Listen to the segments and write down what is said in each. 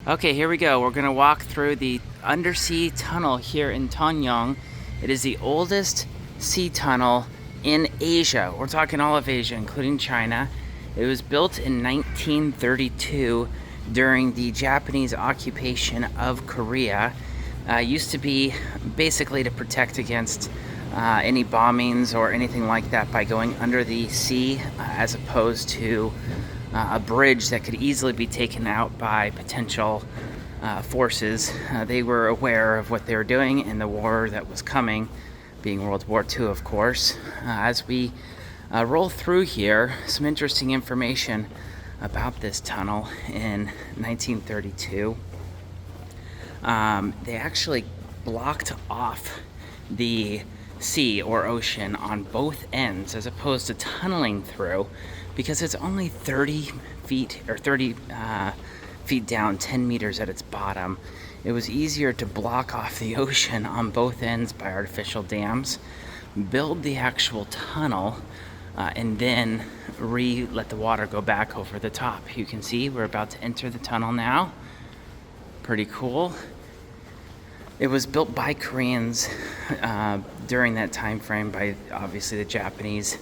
Okay, here we go. We're gonna walk through the undersea tunnel here in Tongyeong. It is the oldest sea tunnel in Asia. We're talking all of Asia, including China. It was built in 1932 during the Japanese occupation of Korea. Used to be basically to protect against any bombings or anything like that by going under the sea, as opposed to a bridge that could easily be taken out by potential forces. They were aware of what they were doing and the war that was coming, being World War II, of course. As we roll through here, some interesting information about this tunnel in 1932. They actually blocked off the sea or ocean on both ends as opposed to tunneling through, because it's only 30 feet or 30 feet down, 10 meters at its bottom. It was easier to block off the ocean on both ends by artificial dams, build the actual tunnel, and then let the water go back over the top. You can see we're about to enter the tunnel now. Pretty cool. It was built by Koreans during that time frame by obviously the Japanese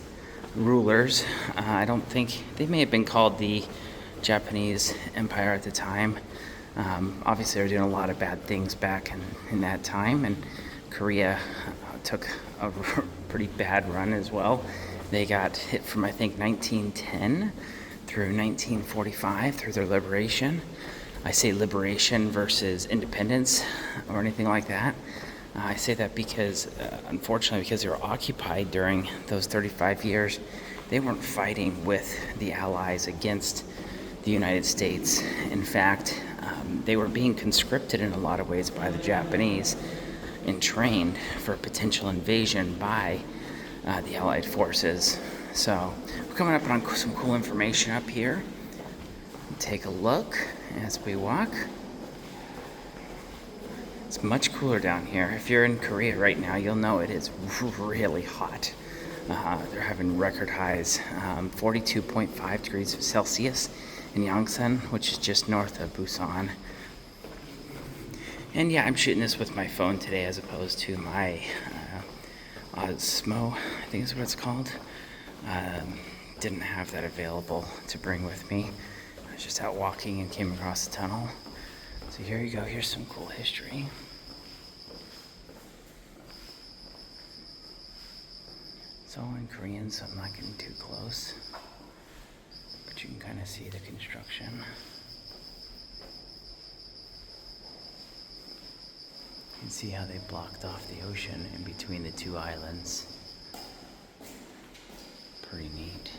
rulers. I don't think they may have been called the Japanese Empire at the time. Obviously, they were doing a lot of bad things back in that time, and Korea took a pretty bad run as well. They got hit from, I think, 1910 through 1945 through their liberation. I say liberation versus independence or anything like that. I say that because, unfortunately, because they were occupied during those 35 years, they weren't fighting with the Allies against the United States. In fact, they were being conscripted in a lot of ways by the Japanese and trained for a potential invasion by the Allied forces. So we're coming up on some cool information up here. Take a look as we walk. It's much cooler down here. If you're in Korea right now, you'll know it is really hot. They're having record highs, 42.5 degrees Celsius in Yongsan, which is just north of Busan. And yeah, I'm shooting this with my phone today as opposed to my Osmo, I think is what it's called. Didn't have that available to bring with me. I was just out walking and came across the tunnel. So here you go, here's some cool history. It's all in Korean, so I'm not getting too close. But you can kind of see the construction. You can see how they blocked off the ocean in between the two islands. Pretty neat.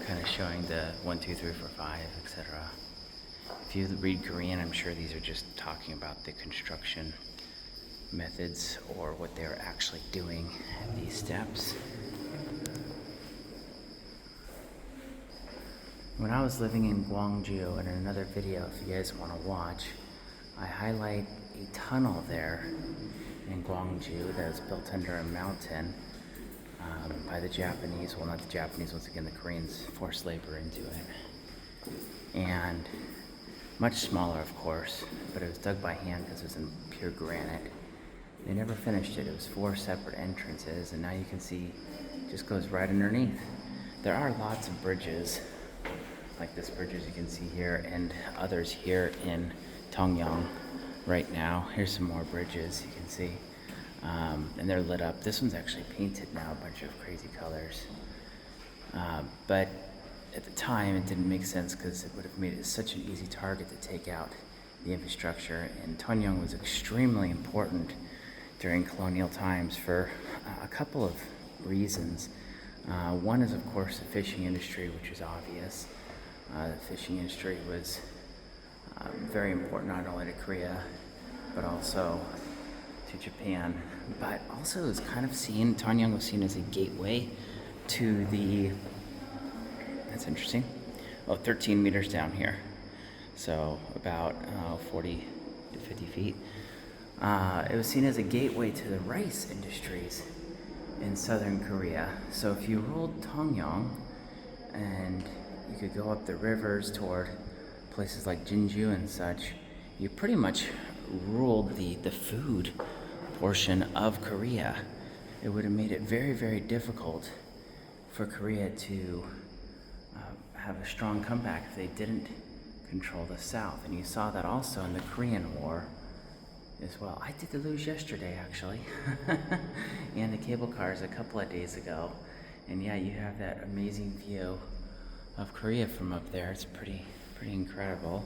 Kind of showing the 1, 2, 3, 4, 5, etc. If you read Korean, I'm sure these are just talking about the construction methods or what they're actually doing at these steps. When I was living in Gwangju, and in another video if you guys want to watch, I highlight a tunnel there in Gwangju that was built under a mountain by the Japanese. Well, not the Japanese, once again the Koreans forced labor into it. And much smaller, of course, but it was dug by hand because it was in pure granite. They never finished it. It was 4 separate entrances, and now you can see it just goes right underneath. There are lots of bridges, like this bridge as you can see here, and others here in Tongyeong right now. Here's some more bridges you can see. And they're lit up. This one's actually painted now, a bunch of crazy colors. But at the time, it didn't make sense because it would have made it such an easy target to take out the infrastructure. And Tongyeong was extremely important during colonial times for a couple of reasons. One is, of course, the fishing industry, which is obvious. The fishing industry was very important not only to Korea, but also to Japan. But also it was kind of seen, Tongyeong was seen as a gateway to the, that's interesting, 13 meters down here. So about 40 to 50 feet. It was seen as a gateway to the rice industries in southern Korea. So if you ruled Tongyeong and could go up the rivers toward places like Jinju and such, you pretty much ruled the food portion of Korea. It would have made it very, very difficult for Korea to have a strong comeback if they didn't control the South. And you saw that also in the Korean War as well. I did the luge yesterday, actually, and the cable cars a couple of days ago. And yeah, you have that amazing view of Korea from up there. It's pretty incredible.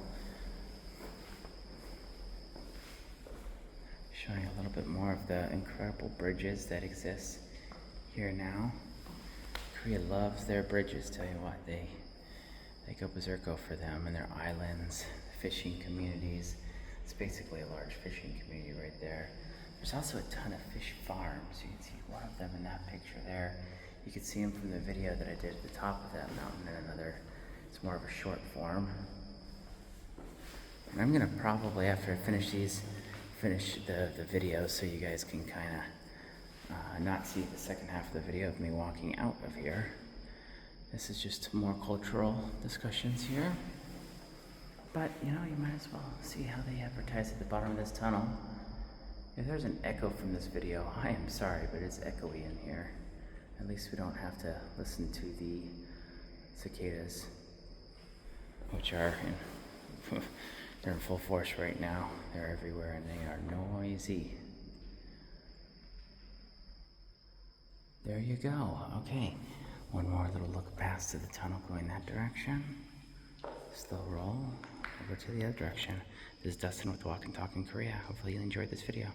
Showing a little bit more of the incredible bridges that exist here now. Korea loves their bridges, tell you what, they go berserko for them and their islands, fishing communities. It's basically a large fishing community right there. There's also a ton of fish farms. You can see one of them in that picture there. You can see them from the video that I did at the top of that mountain, and another, it's more of a short form. And I'm gonna probably, after I finish these, finish the video so you guys can kind of not see the second half of the video of me walking out of here. This is just more cultural discussions here. But, you know, you might as well see how they advertise at the bottom of this tunnel. If there's an echo from this video, I am sorry, but it's echoey in here. At least we don't have to listen to the cicadas, which are they're in full force right now. They're everywhere and they are noisy. There you go. Okay, one more little look past to the tunnel going that direction. Slow roll over to the other direction. This is Dustin with Walk and Talk in Korea. Hopefully you enjoyed this video.